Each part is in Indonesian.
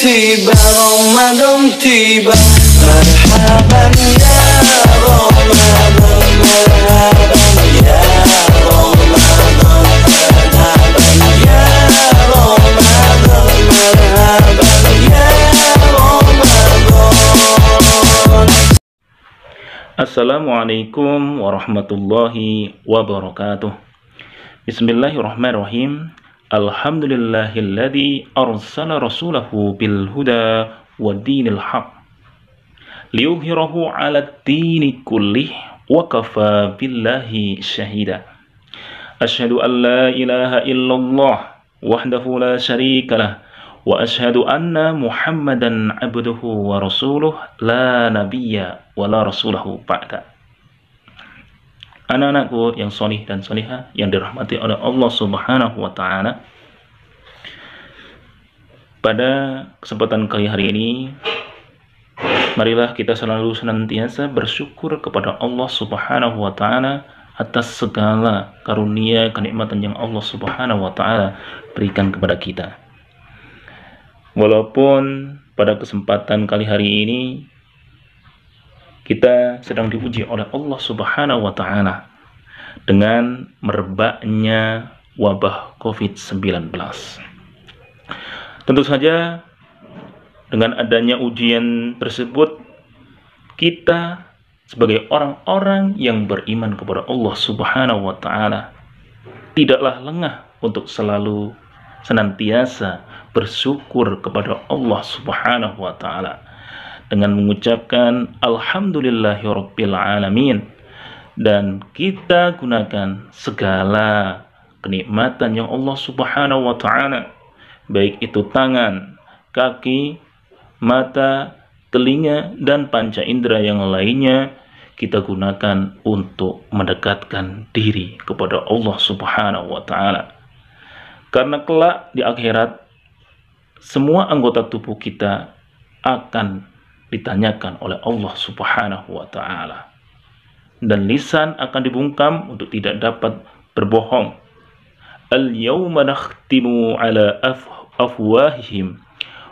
tiba, Ramadan tiba. Marhaban ya Ramadan, marhaban ya Ramadan, marhaban ya Ramadan, marhaban ya Ramadan. Assalamualaikum warahmatullahi wabarakatuh. Bismillahirrahmanirrahim. Alhamdulillahilladzi arsala rasulahu bil huda wa dinil haq liyudhhirahu 'alad dini kullih wa kafa billahi syahida. Asyhadu an la ilaha illallah wahdahu la syarikalah wa asyhadu anna Muhammadan 'abduhu wa rasuluh la nabiyya wa la rasulahu ba'da. Anak-anakku yang solih dan solihah yang dirahmati oleh Allah Subhanahu wa Ta'ala, pada kesempatan kali hari ini, marilah kita selalu senantiasa bersyukur kepada Allah Subhanahu wa Ta'ala atas segala karunia kenikmatan yang Allah Subhanahu wa Ta'ala berikan kepada kita. Walaupun pada kesempatan kali hari ini kita sedang diuji oleh Allah Subhanahu wa Ta'ala dengan merebaknya wabah COVID-19. Tentu saja dengan adanya ujian tersebut, kita sebagai orang-orang yang beriman kepada Allah Subhanahu wa Ta'ala tidaklah lengah untuk selalu senantiasa bersyukur kepada Allah Subhanahu wa Ta'ala dengan mengucapkan alhamdulillahirabbil alamin, dan kita gunakan segala kenikmatan yang Allah Subhanahu wa Ta'ala, baik itu tangan, kaki, mata, telinga, dan panca indera yang lainnya, kita gunakan untuk mendekatkan diri kepada Allah Subhanahu wa Ta'ala. Karena kelak di akhirat semua anggota tubuh kita akan ditanyakan oleh Allah Subhanahu wa Ta'ala, dan lisan akan dibungkam untuk tidak dapat berbohong. Al-yawma nakhtimu ala afwahihim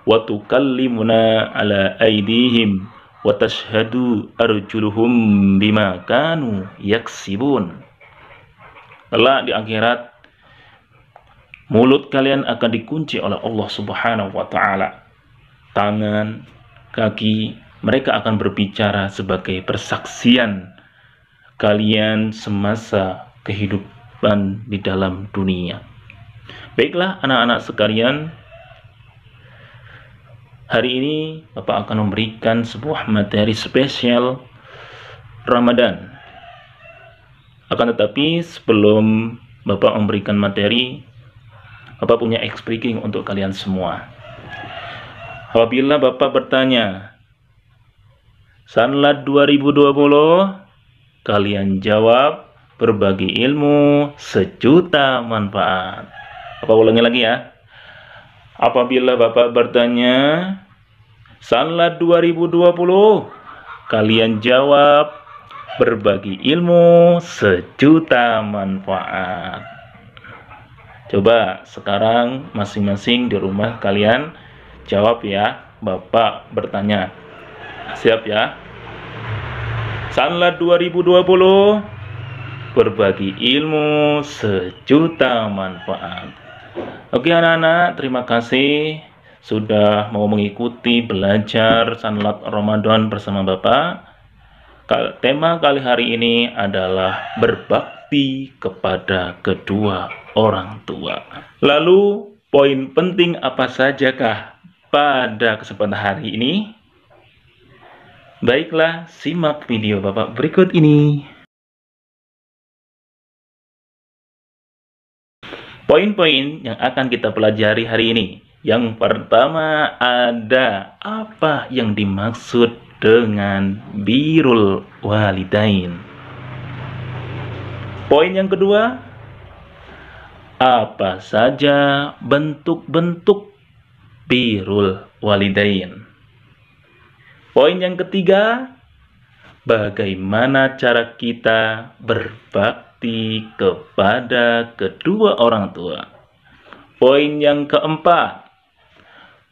wa tukallimuna ala aydihim wa tashhadu arjuluhum bima kanu yaksibun. Kelak di akhirat mulut kalian akan dikunci oleh Allah Subhanahu wa Ta'ala. Tangan, kaki, mereka akan berbicara sebagai persaksian kalian semasa kehidupan di dalam dunia. Baiklah anak-anak sekalian, hari ini Bapak akan memberikan sebuah materi spesial Ramadan. Akan tetapi sebelum Bapak memberikan materi, Bapak punya ice breaking untuk kalian semua. Apabila Bapak bertanya, Sanlat 2020, kalian jawab, berbagi ilmu sejuta manfaat. Bapak ulangi lagi ya. Apabila Bapak bertanya, Sanlat 2020, kalian jawab, berbagi ilmu sejuta manfaat. Coba sekarang masing-masing di rumah kalian jawab ya. Bapak bertanya. Siap ya? Sanlat 2020, berbagi ilmu sejuta manfaat. Oke anak-anak, terima kasih sudah mau mengikuti belajar Sanlat Ramadan bersama Bapak. Tema kali hari ini adalah berbakti kepada kedua orang tua. Lalu poin penting apa sajakah pada kesempatan hari ini? Baiklah, simak video Bapak berikut ini. Poin-poin yang akan kita pelajari hari ini. Yang pertama, ada apa yang dimaksud dengan birrul walidain. Poin yang kedua, apa saja bentuk-bentuk birrul walidain. Poin yang ketiga, bagaimana cara kita berbakti kepada kedua orang tua. Poin yang keempat,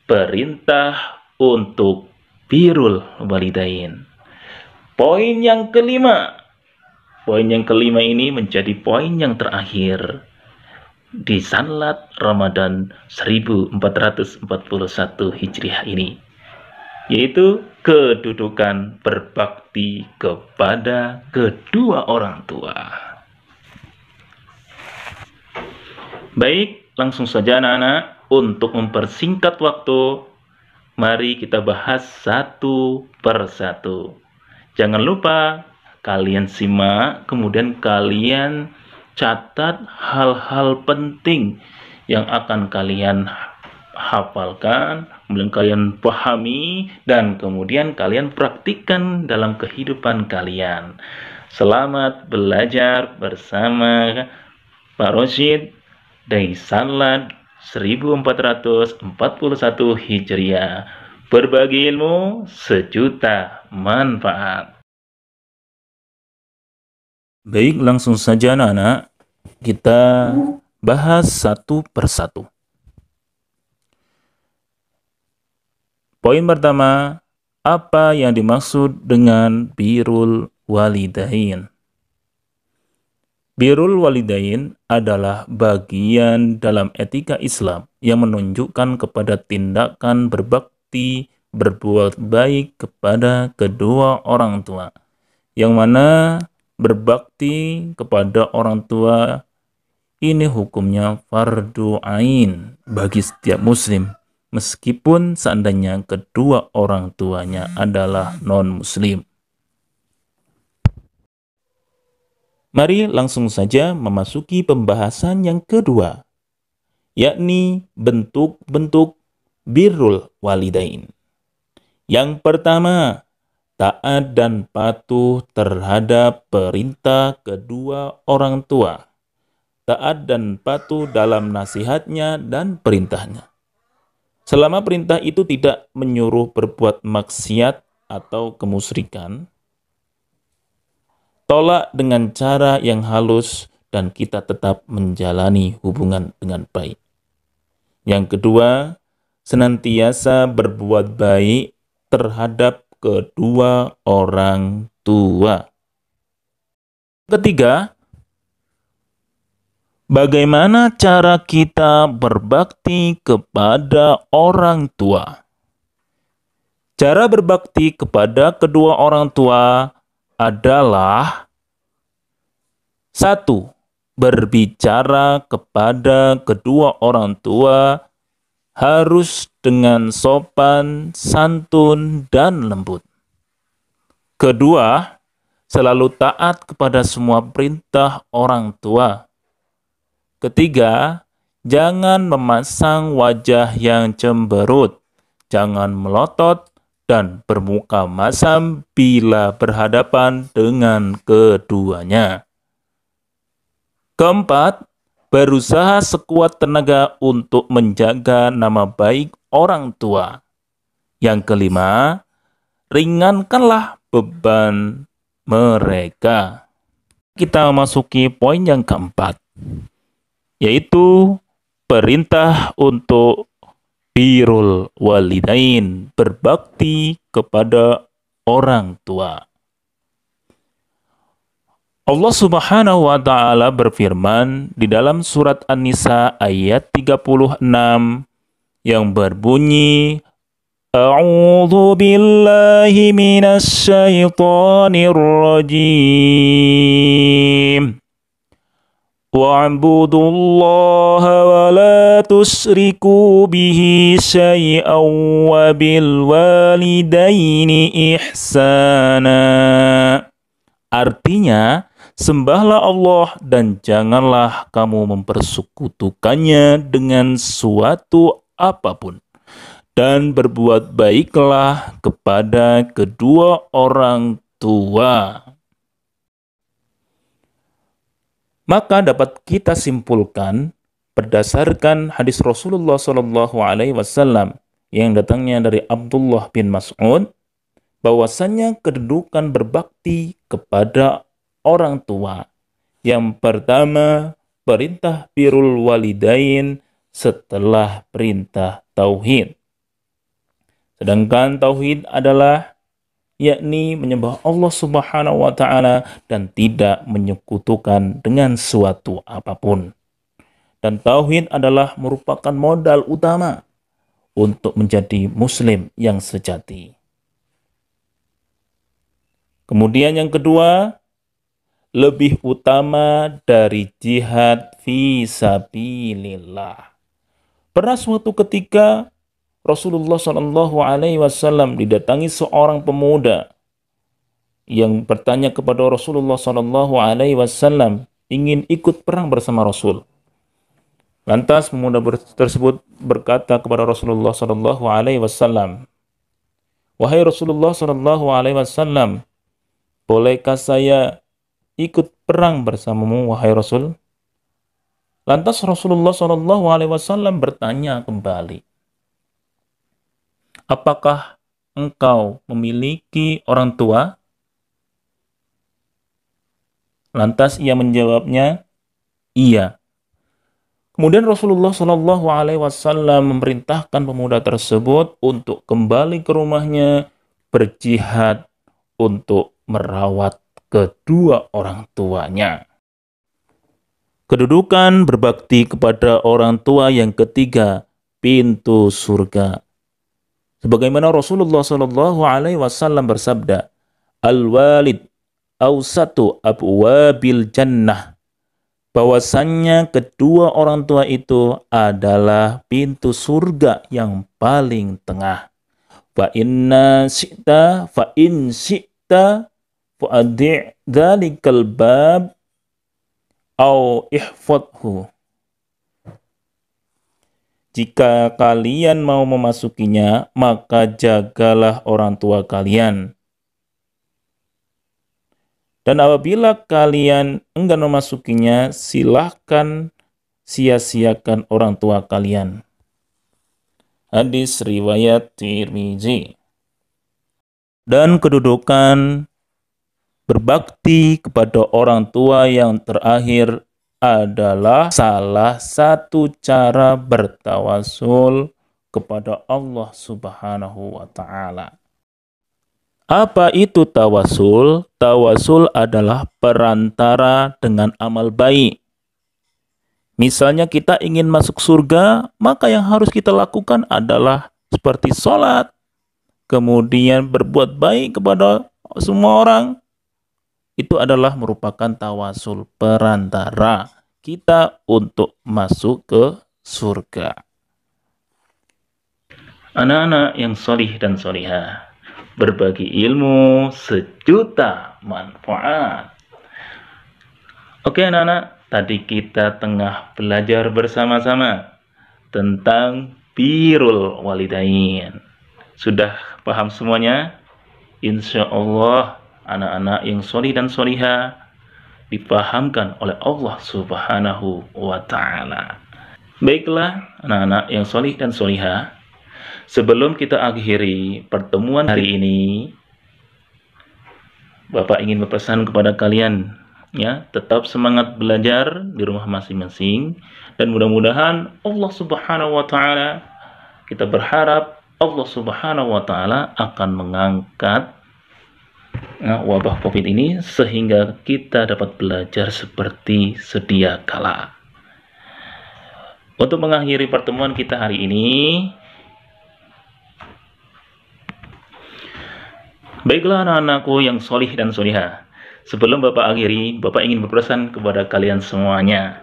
perintah untuk birrul walidain. Poin yang kelima. Poin yang kelima ini menjadi poin yang terakhir di Sanlat Ramadan 1441 Hijriah ini, yaitu kedudukan berbakti kepada kedua orang tua. Baik, langsung saja anak-anak, untuk mempersingkat waktu, mari kita bahas satu persatu. Jangan lupa kalian simak, kemudian kalian catat hal-hal penting yang akan kalian hafalkan, kemudian kalian pahami, dan kemudian kalian praktikkan dalam kehidupan kalian. Selamat belajar bersama Pak Rosyid dari Sanlat 1441 Hijriah. Berbagi ilmu sejuta manfaat. Baik, langsung saja anak-anak, kita bahas satu persatu. Poin pertama, apa yang dimaksud dengan birrul walidain? Birrul walidain adalah bagian dalam etika Islam yang menunjukkan kepada tindakan berbakti, berbuat baik kepada kedua orang tua, yang mana berbakti kepada orang tua ini hukumnya fardu ain bagi setiap muslim, meskipun seandainya kedua orang tuanya adalah non-muslim. Mari langsung saja memasuki pembahasan yang kedua, yakni bentuk-bentuk birrul walidain. Yang pertama, taat dan patuh terhadap perintah kedua orang tua. Taat dan patuh dalam nasihatnya dan perintahnya. Selama perintah itu tidak menyuruh berbuat maksiat atau kemusyrikan, tolak dengan cara yang halus dan kita tetap menjalani hubungan dengan baik. Yang kedua, senantiasa berbuat baik terhadap kedua orang tua. Ketiga, bagaimana cara kita berbakti kepada orang tua? Cara berbakti kepada kedua orang tua adalah: 1. Berbicara kepada kedua orang tua harus dengan sopan, santun, dan lembut. Kedua, selalu taat kepada semua perintah orang tua. Ketiga, jangan memasang wajah yang cemberut, jangan melotot, dan bermuka masam bila berhadapan dengan keduanya. Keempat, berusaha sekuat tenaga untuk menjaga nama baik orang tua. Yang kelima, ringankanlah beban mereka. Kita memasuki poin yang keempat, yaitu perintah untuk birrul walidain, berbakti kepada orang tua. Allah Subhanahu wa Ta'ala berfirman di dalam surat An-Nisa ayat 36 yang berbunyi, A'udzu billahi minasy syaithanir rajim. Wa'budullaha wa la tusyriku bihi syai'an wa bil walidaini ihsana. Artinya, sembahlah Allah dan janganlah kamu mempersekutukannya dengan suatu apapun. Dan berbuat baiklah kepada kedua orang tua. Maka dapat kita simpulkan berdasarkan hadis Rasulullah SAW yang datangnya dari Abdullah bin Mas'ud, bahwasannya kedudukan berbakti kepada orang tua. Yang pertama, perintah birrul walidain setelah perintah tauhid. Sedangkan tauhid adalah yakni menyembah Allah Subhanahu wa taala dan tidak menyekutukan dengan suatu apapun. Dan tauhid adalah merupakan modal utama untuk menjadi muslim yang sejati. Kemudian yang kedua, lebih utama dari jihad fi sabilillah. Pernah suatu ketika Rasulullah SAW didatangi seorang pemuda yang bertanya kepada Rasulullah SAW ingin ikut perang bersama Rasul. Lantas pemuda tersebut berkata kepada Rasulullah SAW, "Wahai Rasulullah SAW, bolehkah saya ikut perang bersamamu, wahai Rasul?" Lantas Rasulullah SAW bertanya kembali, "Apakah engkau memiliki orang tua?" Lantas ia menjawabnya, "Iya." Kemudian Rasulullah SAW memerintahkan pemuda tersebut untuk kembali ke rumahnya, berjihad untuk merawat kedua orang tuanya. Kedudukan berbakti kepada orang tua yang ketiga, pintu surga. Sebagaimana Rasulullah SAW bersabda, "Al-walid awsatu abwabil jannah." Bahwasannya kedua orang tua itu adalah pintu surga yang paling tengah. Fa in syi'ta fa'adhi' dzalikal bab au ihfadhu. Jika kalian mau memasukinya, maka jagalah orang tua kalian. Dan apabila kalian enggan memasukinya, silahkan sia-siakan orang tua kalian. Hadis riwayat Tirmizi. Dan kedudukan berbakti kepada orang tua yang terakhir adalah salah satu cara bertawasul kepada Allah Subhanahu wa taala. Apa itu tawasul? Tawasul adalah perantara dengan amal baik. Misalnya kita ingin masuk surga, maka yang harus kita lakukan adalah seperti sholat, kemudian berbuat baik kepada semua orang. Itu adalah merupakan tawasul, perantara kita untuk masuk ke surga. Anak-anak yang solih dan solihah, berbagi ilmu sejuta manfaat. Oke anak-anak, tadi kita tengah belajar bersama-sama tentang birrul walidain. Sudah paham semuanya? Insya Allah anak-anak yang solih dan solihah dipahamkan oleh Allah Subhanahu wa ta'ala. Baiklah anak-anak yang solih dan solihah, sebelum kita akhiri pertemuan hari ini, Bapak ingin berpesan kepada kalian, ya, tetap semangat belajar di rumah masing-masing, dan mudah-mudahan Allah Subhanahu wa ta'ala, kita berharap Allah Subhanahu wa ta'ala akan mengangkat wabah COVID ini sehingga kita dapat belajar seperti sedia kala. Untuk mengakhiri pertemuan kita hari ini, baiklah anak-anakku yang solih dan solihah, sebelum Bapak akhiri, Bapak ingin berpesan kepada kalian semuanya,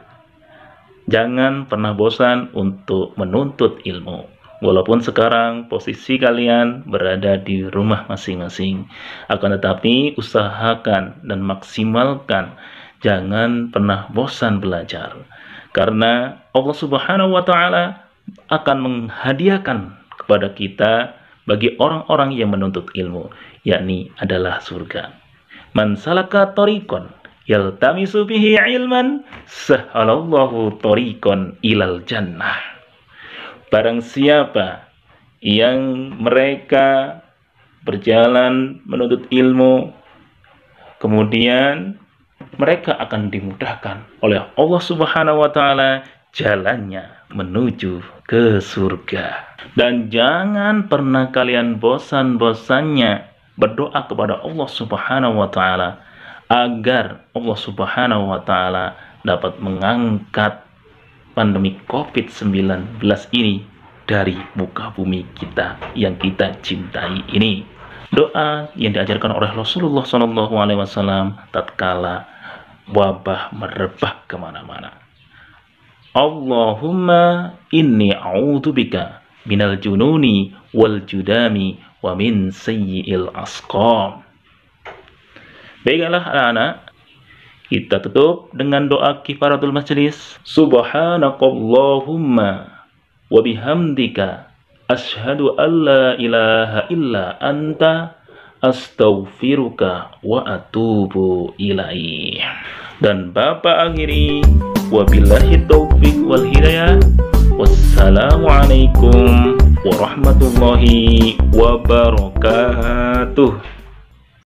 jangan pernah bosan untuk menuntut ilmu. Walaupun sekarang posisi kalian berada di rumah masing-masing, akan tetapi usahakan dan maksimalkan, jangan pernah bosan belajar. Karena Allah Subhanahu wa ta'ala akan menghadiahkan kepada kita bagi orang-orang yang menuntut ilmu, yakni adalah surga. Man salaka tariqan yaltamisu bihi ilman sahhalallahu tariqan ilal jannah. Barang siapa yang mereka berjalan menuntut ilmu, kemudian mereka akan dimudahkan oleh Allah Subhanahu wa ta'ala jalannya menuju ke surga. Dan jangan pernah kalian bosan-bosannya berdoa kepada Allah Subhanahu wa Ta'ala agar Allah Subhanahu wa Ta'ala dapat mengangkat pandemi COVID-19 ini dari muka bumi kita yang kita cintai ini. Doa yang diajarkan oleh Rasulullah SAW tatkala wabah merebak kemana-mana. Allahumma inni a'udzubika minal jununi wal judami wa min sayyi'il asqam. Baiklah anak-anak, kita tutup dengan doa kifaratul majlis. Subhanakallahumma wa bihamdika asyhadu an la ilaha illa anta astaghfiruka wa atubu ilaih. Dan Bapak akhiri, wabillahi taufiq wal hidayah. Wassalamualaikum warahmatullahi wabarakatuh.